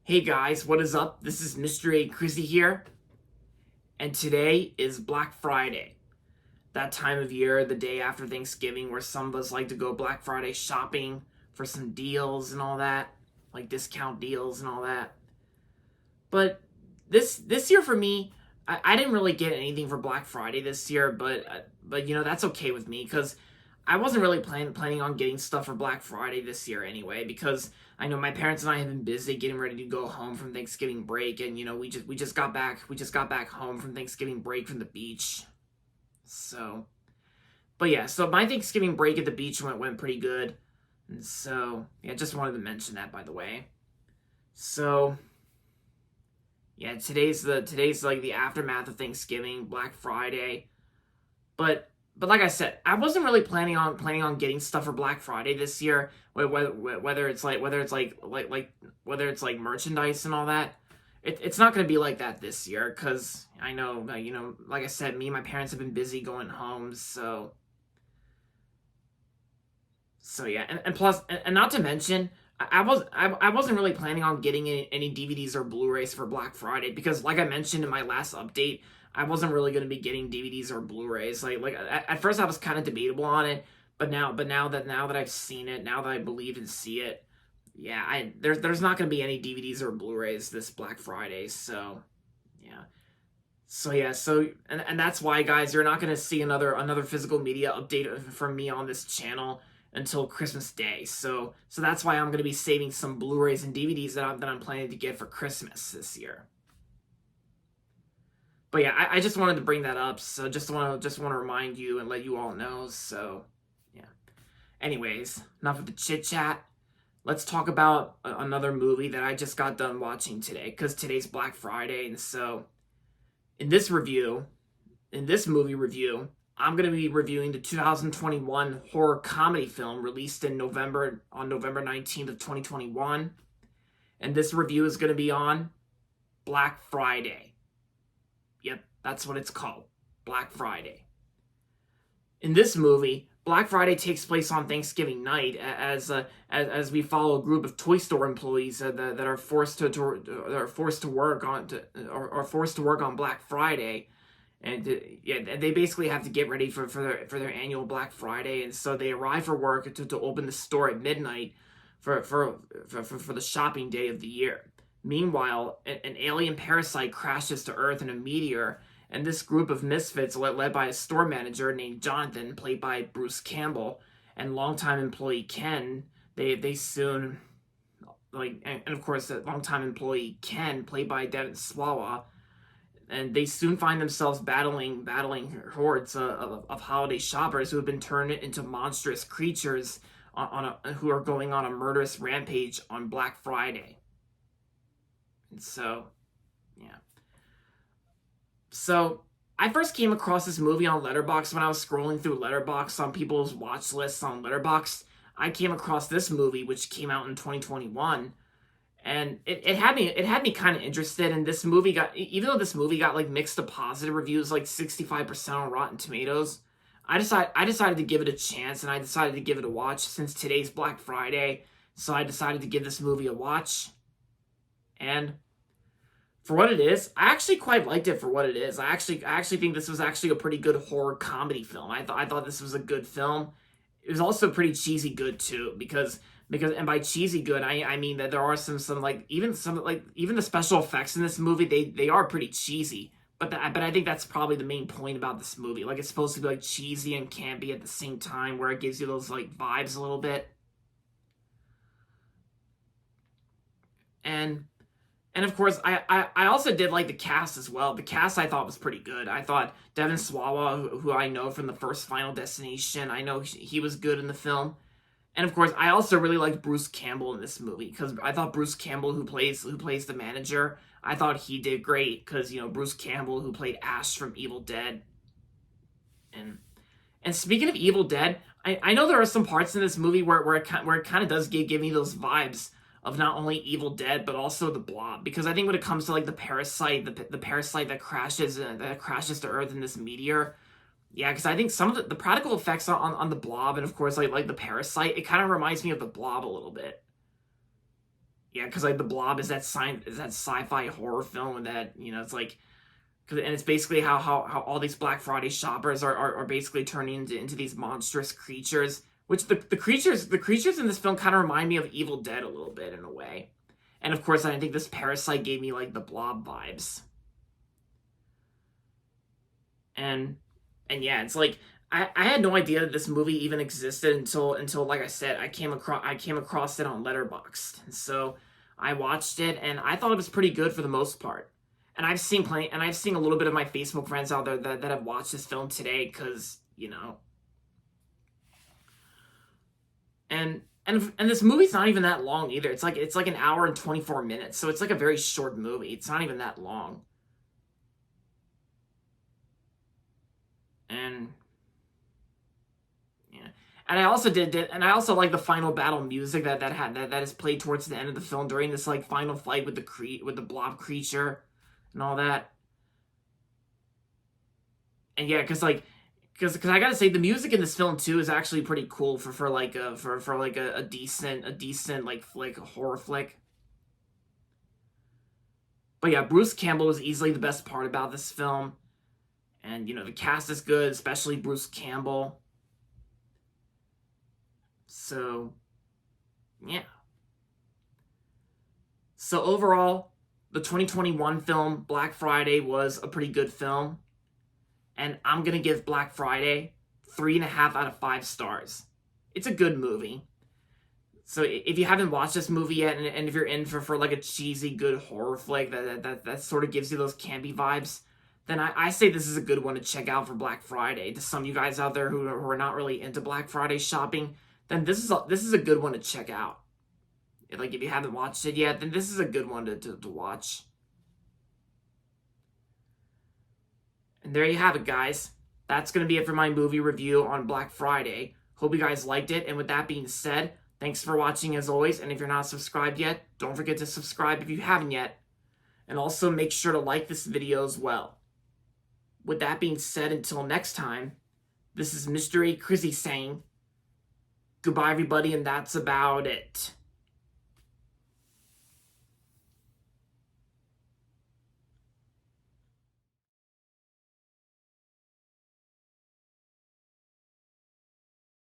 Hey guys, what is up? This is Mr. A. Crizzy here, and today is Black Friday. That time of year, the day after Thanksgiving, where some of us like to go Black Friday shopping for some deals and all that, like discount deals and all that. But this year for me, I didn't really get anything for Black Friday this year, but that's okay with me because I wasn't really planning on getting stuff for Black Friday this year anyway, because I know my parents and I have been busy getting ready to go home from Thanksgiving break, and we just got back home from Thanksgiving break from the beach. So, but yeah, so my Thanksgiving break at the beach went pretty good, and so yeah, just wanted to mention that, by the way. So yeah, today's like the aftermath of Thanksgiving, Black Friday. But like I said, I wasn't really planning on getting stuff for Black Friday this year. Whether it's like merchandise and all that. It's not going to be like that this year because I know like I said, me and my parents have been busy going home. So yeah, and plus, and not to mention, I wasn't really planning on getting any DVDs or Blu-rays for Black Friday because, like I mentioned in my last update, I wasn't really going to be getting DVDs or Blu-rays. Like at first, I was kind of debatable on it, but now that I've seen it, now that I believe and see it, yeah, there's not going to be any DVDs or Blu-rays this Black Friday. So yeah. And that's why, guys, you're not going to see another physical media update from me on this channel until Christmas Day. So that's why I'm going to be saving some Blu-rays and DVDs that I'm planning to get for Christmas this year. But yeah, I just wanted to bring that up. So just want to remind you and let you all know. So yeah. Anyways, enough of the chit chat. Let's talk about another movie that I just got done watching today, because today's Black Friday, and so in this movie review, I'm going to be reviewing the 2021 horror comedy film released on November 19th of 2021. And this review is going to be on Black Friday. Yep, that's what it's called. Black Friday. In this movie, Black Friday takes place on Thanksgiving night as we follow a group of toy store employees that are forced to work on Black Friday, and yeah, they basically have to get ready for their annual Black Friday, and so they arrive for work to open the store at midnight for the shopping day of the year. Meanwhile, an alien parasite crashes to Earth in a meteor, and this group of misfits, led by a store manager named Jonathan, played by Bruce Campbell, and longtime employee Ken, they soon, and of course, the longtime employee Ken, played by Devin Swawa, and they soon find themselves battling hordes of holiday shoppers who have been turned into monstrous creatures who are going on a murderous rampage on Black Friday. And so, yeah. So I first came across this movie on Letterboxd when I was scrolling through Letterboxd on people's watch lists on Letterboxd. I came across this movie, which came out in 2021, and it had me kind of interested. And this movie even though this movie got like mixed to positive reviews, like 65% on Rotten Tomatoes, I decided to give it a chance, and I decided to give it a watch since today's Black Friday. So I decided to give this movie a watch, and for what it is, I actually quite liked it for what it is. I actually think this was actually a pretty good horror comedy film. I thought this was a good film. It was also pretty cheesy good too, because and by cheesy good, I mean that there are some like even the special effects in this movie, they are pretty cheesy. But I think that's probably the main point about this movie. Like, it's supposed to be like cheesy and campy at the same time, where it gives you those like vibes a little bit. And And of course, I also did like the cast as well. The cast I thought was pretty good. I thought Devin Swawa, who I know from the first Final Destination, I know he was good in the film. And of course, I also really liked Bruce Campbell in this movie, because I thought Bruce Campbell, who plays the manager, I thought he did great, because Bruce Campbell, who played Ash from Evil Dead. And speaking of Evil Dead, I know there are some parts in this movie where it kind of does give me those vibes of not only Evil Dead but also the Blob, because I think when it comes to like the parasite, the parasite that crashes to Earth in this meteor, yeah, because I think some of the practical effects on the Blob, and of course like the parasite, it kind of reminds me of the Blob a little bit. Yeah, because like The Blob is that sci-fi horror film that, you know, it's like, and it's basically how all these Black Friday shoppers are basically turning into these monstrous creatures. Which the creatures in this film kind of remind me of Evil Dead a little bit in a way. And of course, I think this parasite gave me like the Blob vibes. And yeah, it's like I had no idea that this movie even existed until like I said, I came across it on Letterboxd. And so I watched it and I thought it was pretty good for the most part. And I've seen a little bit of my Facebook friends out there that have watched this film today because, you know, and this movie's not even that long either. It's like an hour and 24 minutes. So it's like a very short movie. It's not even that long. And yeah. And I also like the final battle music that is played towards the end of the film during this like final fight with the blob creature and all that. And yeah, because I gotta say the music in this film too is actually pretty cool for like a decent like flick, a horror flick. But yeah, Bruce Campbell is easily the best part about this film, and you know the cast is good, especially Bruce Campbell. So yeah. So overall, the 2021 film Black Friday was a pretty good film, and I'm gonna give Black Friday 3.5 out of 5 stars. It's a good movie. So if you haven't watched this movie yet, and if you're in for like a cheesy good horror flick that sort of gives you those campy vibes, then I say this is a good one to check out for Black Friday. To some of you guys out there who are not really into Black Friday shopping, then this is a good one to check out. Like if you haven't watched it yet, then this is a good one to watch. And there you have it, guys. That's going to be it for my movie review on Black Friday. Hope you guys liked it. And with that being said, thanks for watching as always. And if you're not subscribed yet, don't forget to subscribe if you haven't yet. And also make sure to like this video as well. With that being said, until next time, this is Mr. A. Crizzy saying goodbye, everybody, and that's about it.